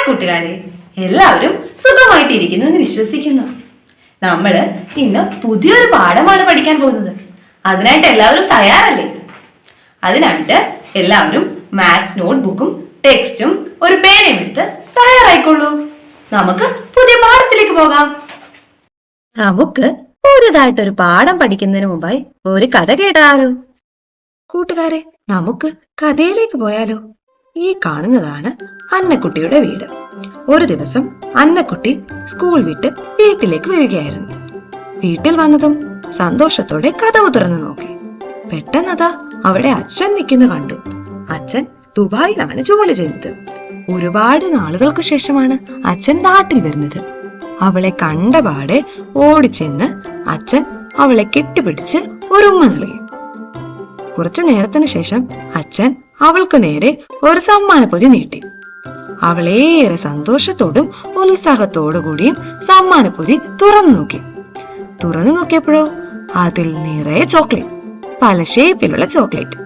കൂട്ടുകാരെ, എല്ലാവരും സുഖമായിട്ടിരിക്കുന്നു എന്ന് വിശ്വസിക്കുന്നു. നമ്മള് ഇന്ന് പുതിയൊരു പാഠമാണ് പഠിക്കാൻ പോകുന്നത്. അതിനായിട്ട് എല്ലാവരും തയ്യാറല്ലേ? അതിനായിട്ട് എല്ലാവരും മാത്സ് നോട്ട്ബുക്കും ടെക്സ്റ്റും ഒരു പേനയും എടുത്ത് തയ്യാറായിക്കൊള്ളൂ. നമുക്ക് പുതിയ പാഠത്തിലേക്ക് പോകാം. നമുക്ക് പുതുതായിട്ടൊരു പാഠം പഠിക്കുന്നതിന് മുമ്പായി ഒരു കഥ കേട്ടാലോ? കൂട്ടുകാരെ, നമുക്ക് കഥയിലേക്ക് പോയാലോ? ഈ കാണുന്നതാണ് അന്നക്കുട്ടിയുടെ വീട്. ഒരു ദിവസം അന്നക്കുട്ടി സ്കൂൾ വിട്ട് വീട്ടിലേക്ക് വരികയായിരുന്നു. വീട്ടിൽ വന്നതും സന്തോഷത്തോടെ കതവ് തുറന്നു നോക്കി. പെട്ടെന്നതാ അവിടെ അച്ഛൻ നിൽക്കുന്ന കണ്ടു. അച്ഛൻ ദുബായിലാണ് ജോലി ചെയ്യുന്നത്. ഒരുപാട് നാളുകൾക്ക് ശേഷമാണ് അച്ഛൻ നാട്ടിൽ വരുന്നത്. അവളെ കണ്ടപാടെ ഓടിച്ചെന്ന് അച്ഛൻ അവളെ കെട്ടിപ്പിടിച്ച് ഒരു ഉമ്മ നൽകി. കുറച്ചു നേരത്തിന് ശേഷം അച്ഛൻ അവൾക്ക് നേരെ ഒരു സമ്മാനപ്പൊതി നീട്ടി. അവളേറെ സന്തോഷത്തോടും ഉത്സാഹത്തോടു കൂടിയും സമ്മാനപ്പൊതി തുറന്നു നോക്കി. തുറന്നു നോക്കിയപ്പോഴോ അതിൽ നിറയെ ചോക്ലേറ്റ്, പല ഷേപ്പിലുള്ള ചോക്ലേറ്റ്.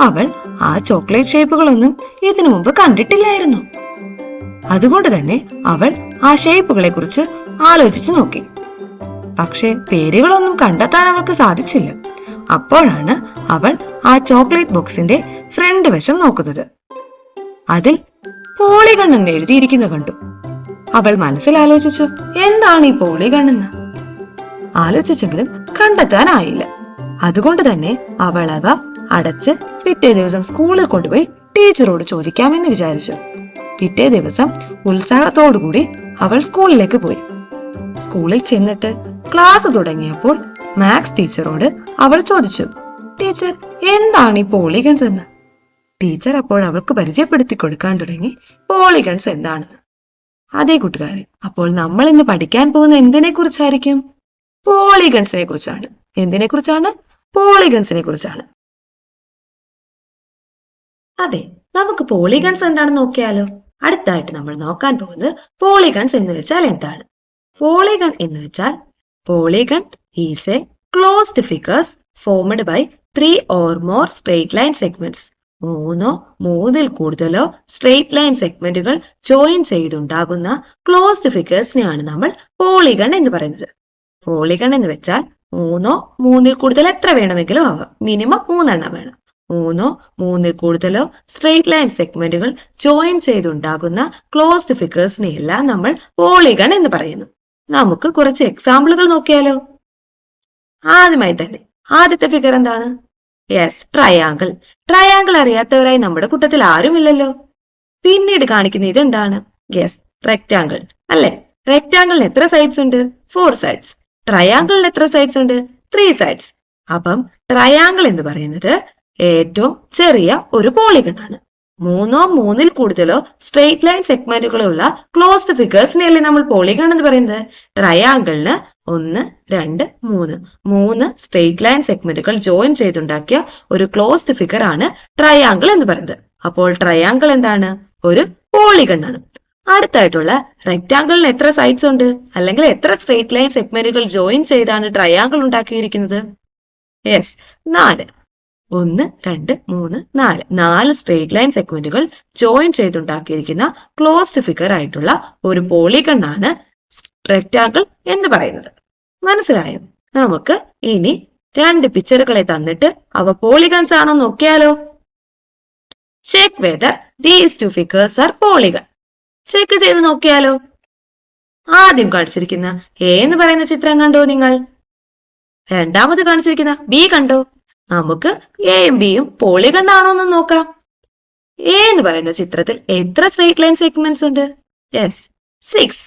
അവൾ ആ ചോക്ലേറ്റ് ഷേപ്പുകളൊന്നും ഇതിനു മുമ്പ് കണ്ടിട്ടില്ലായിരുന്നു. അതുകൊണ്ട് തന്നെ അവൾ ആ ഷേപ്പുകളെ കുറിച്ച് ആലോചിച്ചു നോക്കി. പക്ഷെ പേരുകളൊന്നും കണ്ടെത്താൻ അവൾക്ക് സാധിച്ചില്ല. അപ്പോഴാണ് അവൾ ആ ചോക്ലേറ്റ് ബോക്സിന്റെ ഫ്രണ്ട് വശം നോക്കുന്നത്. അതിൽ പോളിഗൺ എന്ന് എഴുതിയിരിക്കുന്ന കണ്ടു. അവൾ മനസ്സിൽ ആലോചിച്ചു, എന്താണ് ഈ പോളിഗൺ എന്ന്? ആലോചിച്ചെങ്കിലും കണ്ടെത്താനായില്ല. അതുകൊണ്ട് തന്നെ അവൾ അവ അടച്ച് പിറ്റേ ദിവസം സ്കൂളിൽ കൊണ്ടുപോയി ടീച്ചറോട് ചോദിക്കാമെന്ന് വിചാരിച്ചു. പിറ്റേ ദിവസം ഉത്സാഹത്തോടുകൂടി അവൾ സ്കൂളിലേക്ക് പോയി. സ്കൂളിൽ ചെന്നിട്ട് ക്ലാസ് തുടങ്ങിയപ്പോൾ മാത്സ് ടീച്ചറോട് അവൾ ചോദിച്ചു, ടീച്ചർ, എന്താണ് ഈ പോളിഗൺസ് എന്ന്? ടീച്ചർ അപ്പോൾ അവൾക്ക് പരിചയപ്പെടുത്തി കൊടുക്കാൻ തുടങ്ങി പോളിഗൺസ് എന്താണെന്ന്. അതേ കൂട്ടുകാരെ, അപ്പോൾ നമ്മൾ ഇന്ന് പഠിക്കാൻ പോകുന്ന എന്തിനെ കുറിച്ചായിരിക്കും? പോളിഗൺസിനെ കുറിച്ചാണ്. എന്തിനെ കുറിച്ചാണ്? പോളിഗൺസിനെ കുറിച്ചാണ്. അതെ, നമുക്ക് പോളിഗൺസ് എന്താണെന്ന് നോക്കിയാലോ? അടുത്തായിട്ട് നമ്മൾ നോക്കാൻ പോകുന്നത് പോളിഗൺസ് എന്ന് വെച്ചാൽ എന്താണ്? പോളിഗൺ എന്ന് വെച്ചാൽ polygon is a closed figures formed by 3 or more straight line segments. മൂന്നിൽ കൂടുതലോ സ്ട്രെയിറ്റ് ലൈൻ സെഗ്മെന്റുകൾ ജോയിൻ ചെയ്തുണ്ടാകുന്ന ക്ലോസ്ഡ് ഫിഗേഴ്സിനെയാണ് നമ്മൾ പോളിഗൺ എന്ന് പറയുന്നത്. പോളിഗൺ എന്ന് വെച്ചാൽ മൂന്നിൽ കൂടുതൽ എത്ര വേണമെങ്കിലും ആവാം. മിനിമം 3 എണ്ണം വേണം. മൂന്നിൽ കൂടുതലോ സ്ട്രെയിറ്റ് ലൈൻ സെഗ്മെന്റുകൾ ജോയിൻ ചെയ്തുണ്ടാകുന്ന ക്ലോസ്ഡ് ഫിഗേഴ്സിനെയെല്ലാം നമ്മൾ പോളിഗൺ എന്ന് പറയുന്നു. നമുക്ക് കുറച്ച് എക്സാമ്പിളുകൾ നോക്കിയാലോ? ആദ്യമായി തന്നെ ആദ്യത്തെ ഫിഗർ എന്താണ്? Yes, triangle. ട്രയാങ്കിൾ അറിയാത്തവരായി നമ്മുടെ കൂട്ടത്തിൽ ആരുമില്ലല്ലോ. പിന്നീട് കാണിക്കുന്ന ഇതെന്താണ്? യെസ്, റെക്റ്റാങ്കിൾ അല്ലെ? റെക്റ്റാങ്കിളിന് എത്ര സൈഡ്സ് ഉണ്ട്? 4 സൈഡ്സ്. ട്രയാങ്കിളിന് എത്ര സൈഡ്സ് ഉണ്ട്? 3 സൈഡ്സ്. അപ്പം ട്രയാങ്കിൾ എന്ന് പറയുന്നത് ഏറ്റവും ചെറിയ ഒരു പോളിഗൺ ആണ്. മൂന്നിൽ കൂടുതലോ സ്ട്രെയിറ്റ് ലൈൻ സെഗ്മെന്റുകളുള്ള ക്ലോസ്ഡ് ഫിഗേഴ്സിനെയല്ലേ നമ്മൾ പോളിഗൺ എന്ന് പറയുന്നത്. ട്രയാങ്കിളിന് 1, 2, 3 സ്ട്രെയിറ്റ് ലൈൻ സെഗ്മെന്റുകൾ ജോയിൻ ചെയ്തുണ്ടാക്കിയ ഒരു ക്ലോസ്ഡ് ഫിഗർ ആണ് ട്രയാങ്കിൾ എന്ന് പറയുന്നത്. അപ്പോൾ ട്രയാങ്കിൾ എന്താണ്? ഒരു പോളിഗൺ ആണ്. അടുത്തായിട്ടുള്ള റെക്റ്റാങ്കിളിന് എത്ര സൈഡ്സ് ഉണ്ട്? അല്ലെങ്കിൽ എത്ര സ്ട്രെയിറ്റ് ലൈൻ സെഗ്മെന്റുകൾ ജോയിൻ ചെയ്താണ് ട്രയാങ്കിൾ ഉണ്ടാക്കിയിരിക്കുന്നത്? യെസ്, 4. 1, 2, 3, 4. 4 സ്ട്രെയിറ്റ് ലൈൻ സെഗ്മെന്റുകൾ ജോയിൻ ചെയ്തുണ്ടാക്കിയിരിക്കുന്ന ക്ലോസ്ഡ് ഫിഗർ ആയിട്ടുള്ള ഒരു പോളിഗൺ ആണ് റെക്റ്റാങ്കിൾ എന്ന് പറയുന്നത്. മനസ്സിലായോ? നമുക്ക് ഇനി 2 പിക്ചറുകളെ തന്നിട്ട് അവ പോളിഗൺസ് ആണോ നോക്കിയാലോ? Check whether these 2 figures are polygon. Check ചെയ്ത് നോക്കിയാലോ? ആദ്യം കാണിച്ചിരിക്കുന്ന എ എന്ന് പറയുന്ന ചിത്രം കണ്ടോ നിങ്ങൾ? രണ്ടാമത് കാണിച്ചിരിക്കുന്ന ബി കണ്ടോ? നമുക്ക് എയും ബിയും പോളിഗൺ ആണോ എന്ന് നോക്കാം. എ എന്ന് പറയുന്ന ചിത്രത്തിൽ എത്ര സ്ട്രെയിറ്റ് ലൈൻ സെഗ്മെന്റ്സ് ഉണ്ട്? യെസ്, 6.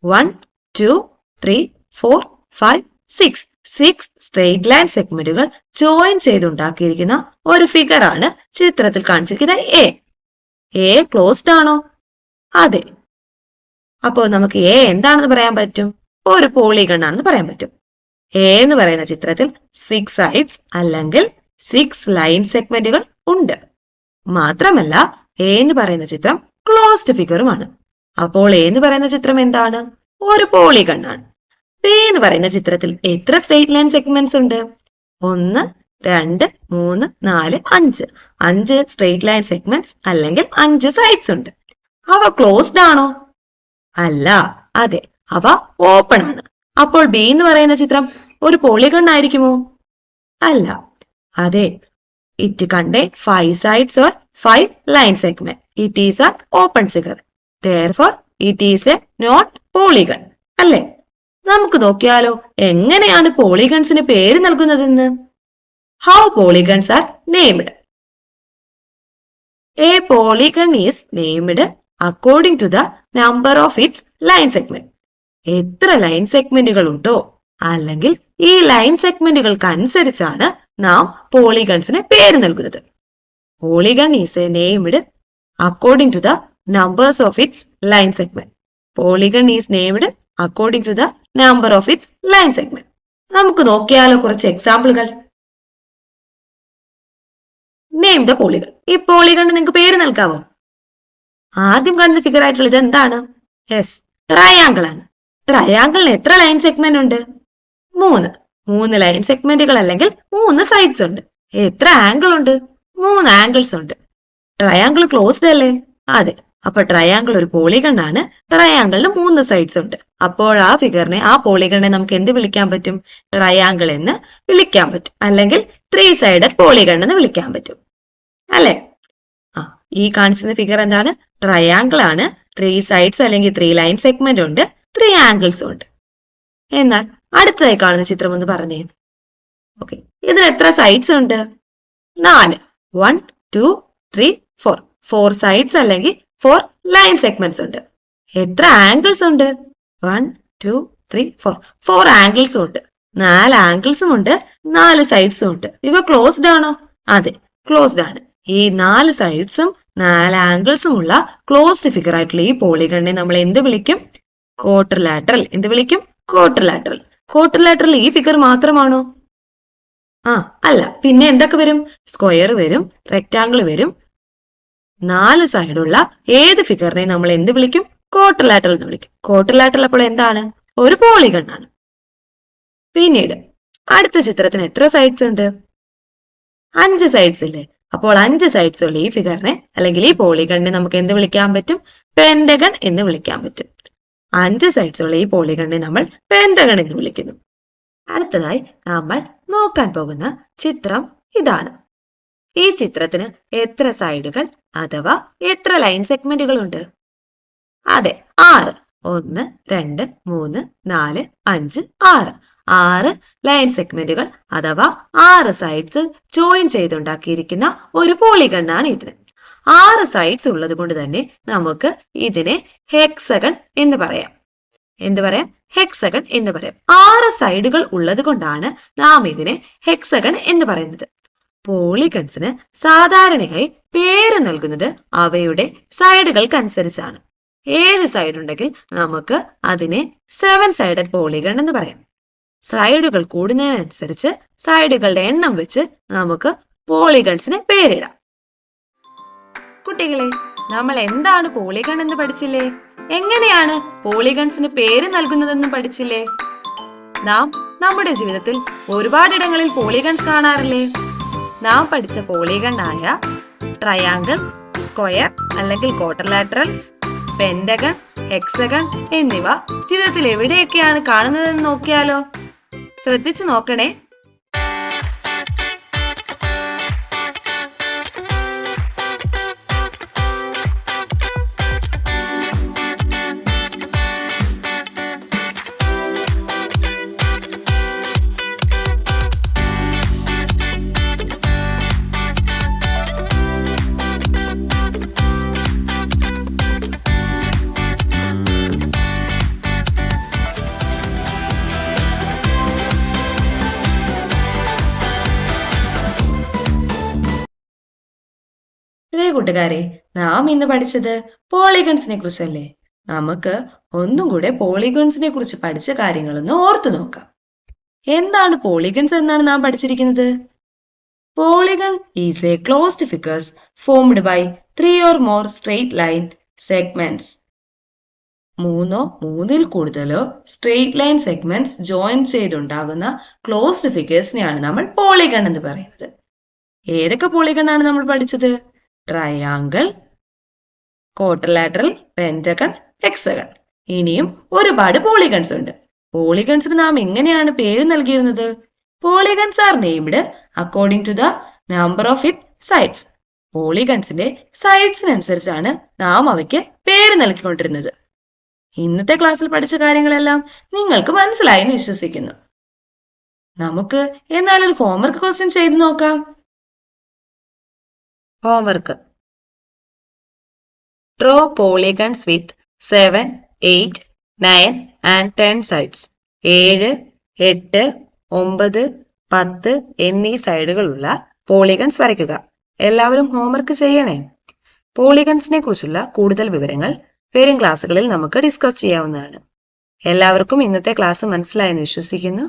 1, 2, 3, 4, 5, 6. 6 സ്ട്രെയിറ്റ് ലൈൻ സെഗ്മെന്റുകൾ ജോയിൻ ചെയ്തുണ്ടാക്കിയിരിക്കുന്ന ഒരു ഫിഗർ ആണ് ചിത്രത്തിൽ കാണിച്ചിരിക്കുന്ന എ. എ ക്ലോസ്ഡ് ആണോ? അതെ. അപ്പോൾ നമുക്ക് എ എന്താണെന്ന് പറയാൻ പറ്റും? ഒരു പോളിഗൺ ആണെന്ന് പറയാൻ പറ്റും. എ എന്ന് പറയുന്ന ചിത്രത്തിൽ 6 സൈഡ്സ് അല്ലെങ്കിൽ 6 ലൈൻ സെഗ്മെന്റുകൾ ഉണ്ട്. മാത്രമല്ല എ എന്ന് പറയുന്ന ചിത്രം ക്ലോസ്ഡ് ഫിഗറുമാണ്. അപ്പോൾ എ എന്ന് പറയുന്ന ചിത്രം എന്താണ്? ഒരു പോളിഗൺ ആണ്. ബി എന്ന് പറയുന്ന ചിത്രത്തിൽ എത്ര സ്ട്രെയിറ്റ് ലൈൻ സെഗ്മെന്റ്സ് ഉണ്ട്? 1, 2, 3, 4, 5. 5 സ്ട്രെയിറ്റ് ലൈൻ സെഗ്മെന്റ്സ് അല്ലെങ്കിൽ 5 സൈഡ്സ് ഉണ്ട്. അവ ക്ലോസ്ഡ് ആണോ? അല്ല, അതെ, അവ ഓപ്പൺ ആണ്. അപ്പോൾ ബി എന്ന് പറയുന്ന ചിത്രം ഒരു പോളിഗൺ ആയിരിക്കുമോ? അല്ല, അതെ, it contain 5 sides or 5 line segment. It is an open figure. Therefore, it is a not polygon. അല്ലേ? നമുക്ക് നോക്കിയാലോ എങ്ങനെയാണ് പോളിഗൺസിന് പേര് നൽകുന്നതെന്ന്. How polygons are named. A polygon is named according to the number of its line segment. എത്ര line സെഗ്മെന്റുകൾ ഉണ്ടോ അല്ലെങ്കിൽ ഈ ലൈൻ സെഗ്മെന്റുകൾക്ക് അനുസരിച്ചാണ് നാം പോളിഗൺസിന് പേര് നൽകുന്നത്. Polygon is a named according to the numbers of its line segment. Polygon is named according to the number of its line segment. നമുക്ക് നോക്കിയാലോ കുറച്ച് എക്സാമ്പിളുകൾ. Name the polygon. ഈ പോളിഗണിന് നിങ്ങൾക്ക് പേര് നൽകാവോ? ആദ്യം കാണുന്ന ഫിഗർ ആയിട്ടുള്ളത് എന്താണ്? യെസ്, ട്രയാങ്കിൾ ആണ്. ട്രയാങ്കിളിന് എത്ര ലൈൻ സെഗ്മെന്റ് ഉണ്ട്? 3 ലൈൻ സെഗ്മെന്റുകൾ അല്ലെങ്കിൽ 3 സൈഡ്സ് ഉണ്ട്. എത്ര ആംഗിൾ ഉണ്ട്? 3 ആംഗിൾസ് ഉണ്ട്. ട്രയാങ്കിൾ ക്ലോസ്ഡ് അല്ലേ? അതെ, അപ്പൊ ട്രയാങ്കിൾ ഒരു പോളിഗൺ ആണ്. ട്രയാങ്കിളിന് 3 സൈഡ്സ് ഉണ്ട്. അപ്പോൾ ആ ഫിഗറിനെ, ആ പോളിഗണിനെ നമുക്ക് എന്ത് വിളിക്കാൻ പറ്റും? ട്രയാങ്കിൾ എന്ന് വിളിക്കാൻ പറ്റും, അല്ലെങ്കിൽ 3 സൈഡഡ് പോളിഗൺ എന്ന് വിളിക്കാൻ പറ്റും, അല്ലെ? ഈ കാണിച്ചിരുന്ന ഫിഗർ എന്താണ്? ട്രയാങ്കിൾ ആണ്. 3 സൈഡ്സ് അല്ലെങ്കിൽ 3 ലൈൻ സെഗ്മെന്റ് ഉണ്ട്, 3 ആംഗിൾസും ഉണ്ട്. എന്നാൽ അടുത്തതായി കാണുന്ന ചിത്രം ഒന്ന് പറഞ്ഞേ. ഓക്കെ, ഇതിന് എത്ര സൈഡ്സ് ഉണ്ട്? 4. 1 2 3 4. 4 സൈഡ്സ് അല്ലെങ്കിൽ 4 ലൈൻ സെഗ്മെന്റ്സ് ഉണ്ട്. എത്ര ആംഗിൾസ് ഉണ്ട്? 1 2 3 4. 4 ആംഗിൾസും ഉണ്ട്. 4 ആംഗിൾസും ഉണ്ട്, 4 സൈഡ്സും ഉണ്ട്. ഇവ ക്ലോസ്ഡ് ആണോ? അതെ, ക്ലോസ്ഡ് ആണ്. ഈ 4 സൈഡ്സും 4 ആംഗിൾസും ഉള്ള ക്ലോസ്ഡ് ഫിഗർ ആയിട്ടുള്ള ഈ പോളിഗണിനെ നമ്മൾ എന്ത് വിളിക്കും? ക്വാഡ്രിലാറ്ററൽ. എന്ത് വിളിക്കും? ക്വാഡ്രിലാറ്ററൽ. ക്വാഡ്രിലാറ്ററൽ ഈ ഫിഗർ മാത്രമാണോ? അല്ല, പിന്നെ എന്തൊക്കെ വരും? സ്ക്വയർ വരും, റെക്ടാങ്കിൾ വരും. 4 സൈഡുള്ള ഏത് ഫിഗറിനെ നമ്മൾ എന്ത് വിളിക്കും? ക്വാഡ്രിലാറ്ററൽ എന്ന് വിളിക്കും. ക്വാഡ്രിലാറ്ററൽ അപ്പോൾ എന്താണ്? ഒരു പോളിഗൺ ആണ്. പിന്നീട് അടുത്ത ചിത്രത്തിന് എത്ര സൈഡ്സ് ഉണ്ട്? 5 സൈഡ്സ് ഇല്ലേ? അപ്പോൾ 5 സൈഡ്സ് ഉള്ള ഈ ഫിഗറിനെ അല്ലെങ്കിൽ ഈ പോളിഗണിനെ നമുക്ക് എന്ത് വിളിക്കാൻ പറ്റും? പെന്റഗൺ എന്ന് വിളിക്കാൻ പറ്റും. 5 സൈഡ്സ് ഉള്ള ഈ പോളിഗണിനെ നമ്മൾ പെന്റഗൺ എന്ന് വിളിക്കുന്നു. അടുത്തതായി നമ്മൾ നോക്കാൻ പോകുന്ന ചിത്രം ഇതാണ്. ഈ ചിത്രത്തിന് എത്ര സൈഡുകൾ അഥവാ എത്ര ലൈൻ സെഗ്മെന്റുകൾ ഉണ്ട്? അതെ, 6. 1 2 3 4 5 6. 6 ലൈൻ സെഗ്മെന്റുകൾ അഥവാ 6 സൈഡ്സ് ജോയിൻ ചെയ്തുണ്ടാക്കിയിരിക്കുന്ന ഒരു പോളിഗൺ ആണ് ഇതിന്. 6 സൈഡ്സ് ഉള്ളത് കൊണ്ട് തന്നെ നമുക്ക് ഇതിനെ ഹെക്സഗൺ എന്ന് പറയാം. എന്ത് പറയാം? ഹെക്സഗൺ എന്ന് പറയാം. 6 സൈഡുകൾ ഉള്ളത് കൊണ്ടാണ് നാം ഇതിനെ ഹെക്സഗൺ എന്ന് പറയുന്നത്. പോളിഗൺസിന് സാധാരണയായി പേര് നൽകുന്നത് അവയുടെ സൈഡുകൾക്ക് അനുസരിച്ചാണ്. 7 സൈഡ് ഉണ്ടെങ്കിൽ നമുക്ക് അതിനെ 7 സൈഡഡ് പോളിഗൺ എന്ന് പറയാം. സൈഡുകൾ കൂടുന്നതിനനുസരിച്ച് സൈഡുകളുടെ എണ്ണം വെച്ച് നമുക്ക് പോളിഗൺസിന് പേരിടാം. കുട്ടികളെ, നമ്മൾ എന്താണ് പോളിഗൺ എന്ന് പഠിച്ചില്ലേ? എങ്ങനെയാണ് പോളിഗൺസിന് പേര് നൽകുന്നതെന്നും പഠിച്ചില്ലേ? നാം നമ്മുടെ ജീവിതത്തിൽ ഒരുപാടിടങ്ങളിൽ പോളിഗൺസ് കാണാറില്ലേ? നാം പഠിച്ച പോളിഗൺ ആയ ട്രയാങ്കിൾ, സ്ക്വയർ അല്ലെങ്കിൽ ക്വാഡ്രിലാറ്ററൽസ്, പെന്റഗൺ, ഹെക്സഗൺ എന്നിവ ജീവിതത്തിൽ എവിടെയൊക്കെയാണ് കാണുന്നതെന്ന് നോക്കിയാലോ? ശ്രദ്ധിച്ചു നോക്കണേ. കൂട്ടുകാരെ, നാം ഇന്ന് പഠിച്ചത് പോളിഗൺസിനെ കുറിച്ചല്ലേ? നമുക്ക് ഒന്നും കൂടെ പോളിഗൺസിനെ കുറിച്ച് പഠിച്ച കാര്യങ്ങളൊന്ന് ഓർത്തു നോക്കാം. എന്താണ് പോളിഗൺസ് എന്നാണ് നാം പഠിച്ചിരിക്കുന്നത്? Polygon is a closed figures formed by 3 or more straight line segments. 3 3ൽ കൂടുതലോ സ്ട്രെയിറ്റ് ലൈൻ സെഗ്മെന്റ്സ് ജോയിൻ ചെയ്തുണ്ടാകുന്ന ക്ലോസ്ഡ് ഫിഗേഴ്സിനെയാണ് നമ്മൾ പോളിഗൺ എന്ന് പറയുന്നത്. ഏതൊക്കെ പോളിഗൺ ആണ് നമ്മൾ പഠിച്ചത്? Triangle, quadrilateral, pentagon, hexagon. ഇനിയും ഒരുപാട് പോളിഗൺസ് ഉണ്ട്. പോളിഗൺസിന് നാം എങ്ങനെയാണ് പേര് നൽകിയിരുന്നത്? Polygons are named according to the number of it sides. പോളിഗൺസിന്റെ സൈഡ്സിനനുസരിച്ചാണ് നാം അവയ്ക്ക് പേര് നൽകിക്കൊണ്ടിരുന്നത്. ഇന്നത്തെ ക്ലാസ്സിൽ പഠിച്ച കാര്യങ്ങളെല്ലാം നിങ്ങൾക്ക് മനസ്സിലായി എന്ന് വിശ്വസിക്കുന്നു. നമുക്ക് എന്നാൽ ഒരു ഹോംവർക്ക് ക്വസ്റ്റ്യൻ ചെയ്തു നോക്കാം. Homework: draw polygons with 7, 8, 9 and 10 sides. 7, 8, 9, 10 എന്നീ സൈഡുകളുള്ള പോളിഗൺസ് വരയ്ക്കുക. എല്ലാവരും ഹോംവർക്ക് ചെയ്യണേ. പോളിഗൺസിനെ കുറിച്ചുള്ള കൂടുതൽ വിവരങ്ങൾ വരും ക്ലാസ്സുകളിൽ നമുക്ക് ഡിസ്കസ് ചെയ്യാവുന്നതാണ്. എല്ലാവർക്കും ഇന്നത്തെ ക്ലാസ് മനസ്സിലായെന്ന് വിശ്വസിക്കുന്നു.